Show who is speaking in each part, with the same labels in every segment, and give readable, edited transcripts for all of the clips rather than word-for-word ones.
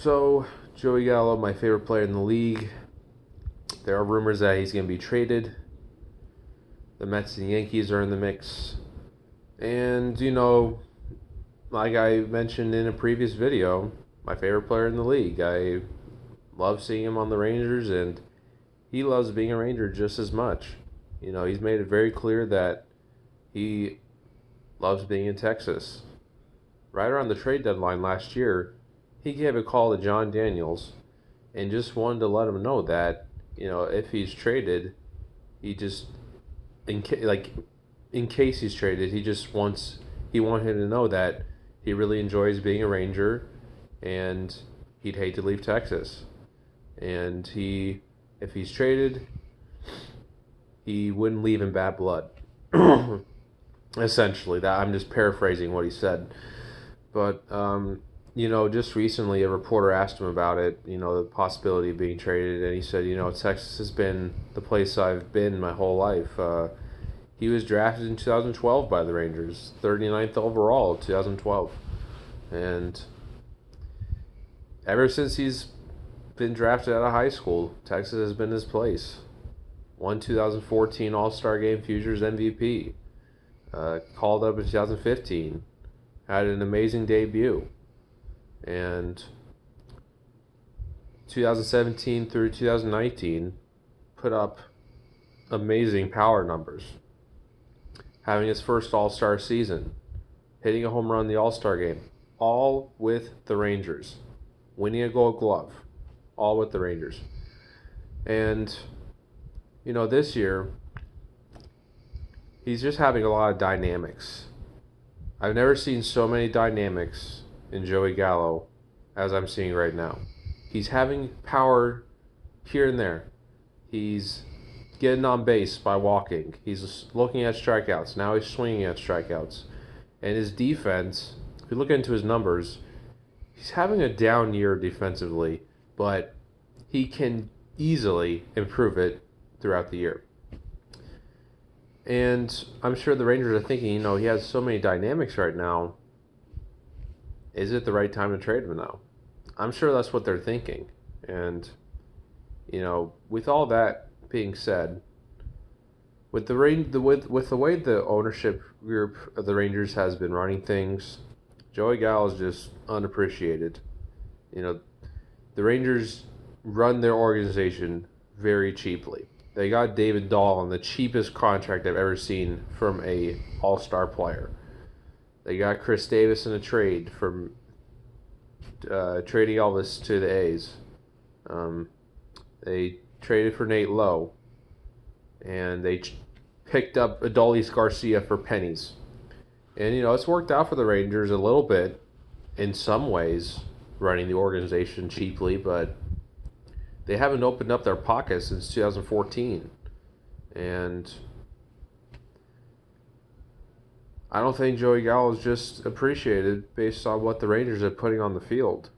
Speaker 1: So, Joey Gallo, my favorite player in the league. There are rumors that he's going to be traded. The Mets and Yankees are in the mix. And, like I mentioned in a previous video, my favorite player in the league. I love seeing him on the Rangers, and he loves being a Ranger just as much. He's made it very clear that he loves being in Texas. Right around the trade deadline last year, he gave a call to John Daniels and just wanted to let him know that, if he's traded, he just in case he's traded, he wanted him to know that he really enjoys being a Ranger and he'd hate to leave Texas. And if he's traded, he wouldn't leave in bad blood. Essentially, that I'm just paraphrasing what he said. But just recently a reporter asked him about it, the possibility of being traded, and he said, Texas has been the place I've been my whole life. He was drafted in 2012 by the Rangers, 39th overall, 2012. And ever since he's been drafted out of high school, Texas has been his place. Won 2014 All-Star Game Futures MVP. Called up in 2015. Had an amazing debut. And 2017 through 2019 put up amazing power numbers. Having his first All-Star season. Hitting a home run in the All-Star game. All with the Rangers. Winning a Gold Glove. All with the Rangers. And, this year, he's just having a lot of dynamics. I've never seen so many dynamics in Joey Gallo as I'm seeing right now. He's having power here and there. He's getting on base by walking. He's looking at strikeouts. Now he's swinging at strikeouts. And his defense, if you look into his numbers, he's having a down year defensively, but he can easily improve it throughout the year. And I'm sure the Rangers are thinking, he has so many dynamics right now. Is it the right time to trade him now? I'm sure that's what they're thinking. And, with all that being said, with the way the ownership group of the Rangers has been running things, Joey Gallo is just unappreciated. The Rangers run their organization very cheaply. They got David Dahl on the cheapest contract I've ever seen from a all-star player. They got Chris Davis in a trade from trading Elvis to the A's. They traded for Nate Lowe. And they picked up Adolis Garcia for pennies. And, it's worked out for the Rangers a little bit in some ways, running the organization cheaply, but they haven't opened up their pockets since 2014. And I don't think Joey Gallo is just appreciated based on what the Rangers are putting on the field.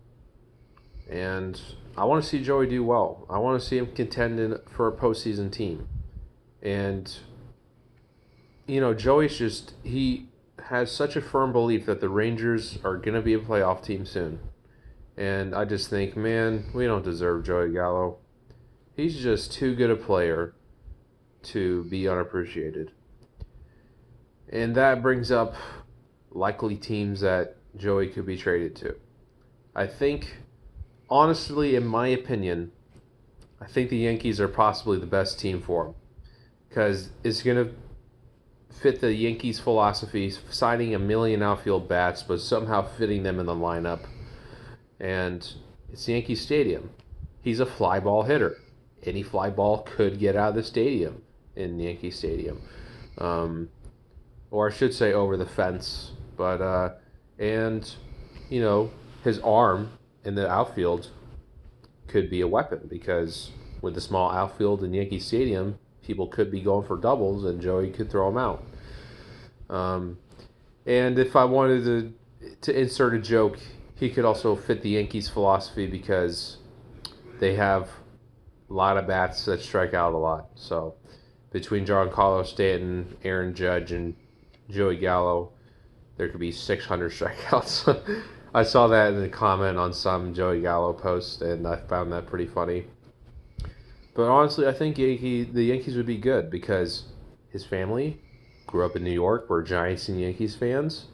Speaker 1: And I want to see Joey do well. I want to see him contend for a postseason team. And, Joey's he has such a firm belief that the Rangers are going to be a playoff team soon. And I just think, man, we don't deserve Joey Gallo. He's just too good a player to be unappreciated. And that brings up likely teams that Joey could be traded to. I think, honestly, in my opinion, I think the Yankees are possibly the best team for him. Because it's going to fit the Yankees' philosophy, signing a million outfield bats, but somehow fitting them in the lineup. And it's Yankee Stadium. He's a fly ball hitter. Any fly ball could get out of the stadium in Yankee Stadium. Or I should say over the fence. But, his arm in the outfield could be a weapon because with the small outfield in Yankee Stadium, people could be going for doubles and Joey could throw them out. And if I wanted to insert a joke, he could also fit the Yankees' philosophy because they have a lot of bats that strike out a lot. So between Giancarlo Stanton, Aaron Judge, and Joey Gallo, there could be 600 strikeouts. I saw that in the comment on some Joey Gallo post, and I found that pretty funny. But honestly, I think the Yankees would be good because his family grew up in New York. We're Giants and Yankees fans.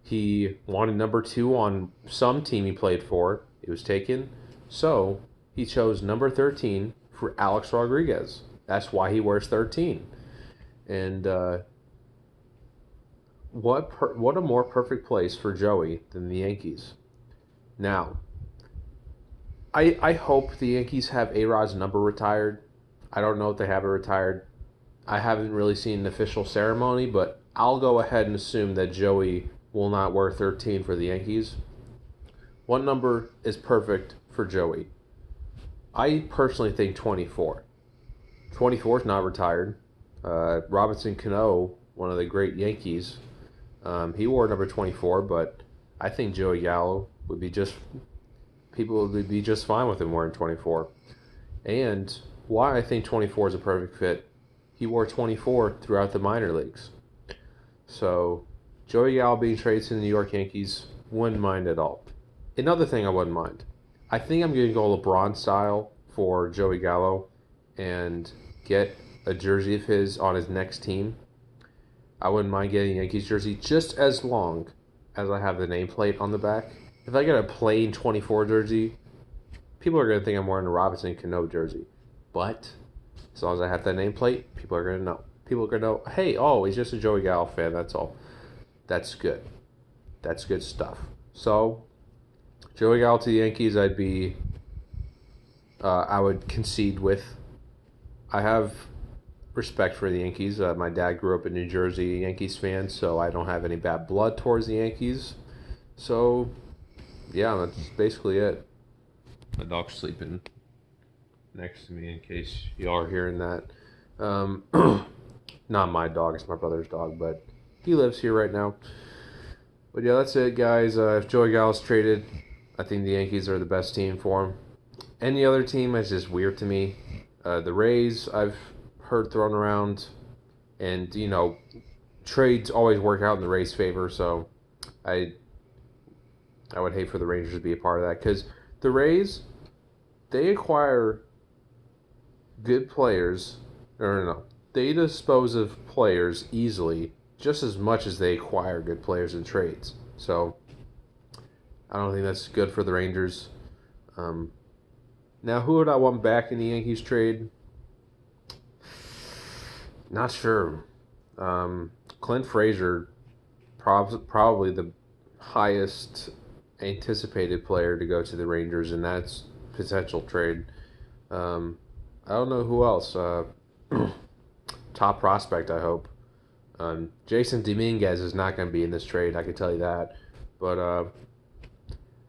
Speaker 1: He wanted number 2 on some team he played for. It was taken. So he chose number 13 for Alex Rodriguez. That's why he wears 13. And what a more perfect place for Joey than the Yankees. Now, I hope the Yankees have A-Rod's number retired. I don't know if they have it retired. I haven't really seen an official ceremony, but I'll go ahead and assume that Joey will not wear 13 for the Yankees. What number is perfect for Joey? I personally think 24. 24 is not retired. Robinson Cano, one of the great Yankees, he wore number 24, but I think Joey Gallo would be just people would be just fine with him wearing 24. And why I think 24 is a perfect fit, he wore 24 throughout the minor leagues. So Joey Gallo being traded to the New York Yankees, wouldn't mind at all. Another thing I wouldn't mind, I think I'm going to go LeBron style for Joey Gallo and get a jersey of his on his next team. I wouldn't mind getting a Yankees jersey just as long as I have the nameplate on the back. If I get a plain 24 jersey, people are going to think I'm wearing a Robinson Cano jersey. But as long as I have that nameplate, people are going to know. People are going to know, hey, oh, he's just a Joey Gallo fan, that's all. That's good. That's good stuff. So, Joey Gallo to the Yankees, I would concede with. I have respect for the Yankees. My dad grew up in New Jersey, Yankees fan, so I don't have any bad blood towards the Yankees. So, yeah, that's basically it. My dog's sleeping next to me in case y'all are hearing that. Not my dog, it's my brother's dog, but he lives here right now. But yeah, that's it, guys. If Joey Gallo's traded, I think the Yankees are the best team for him. Any other team is just weird to me. The Rays, I've heard thrown around, and trades always work out in the Rays' favor. So I would hate for the Rangers to be a part of that because the Rays, they acquire good players. No, they dispose of players easily, just as much as they acquire good players in trades. So I don't think that's good for the Rangers. Now, who would I want back in the Yankees trade? Not sure. Clint Frazier, probably the highest anticipated player to go to the Rangers, and that's potential trade. I don't know who else. Top prospect, I hope. Jason Dominguez is not going to be in this trade, I can tell you that. But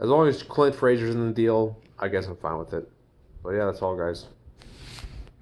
Speaker 1: as long as Clint Frazier's in the deal, I guess I'm fine with it. But yeah, that's all, guys.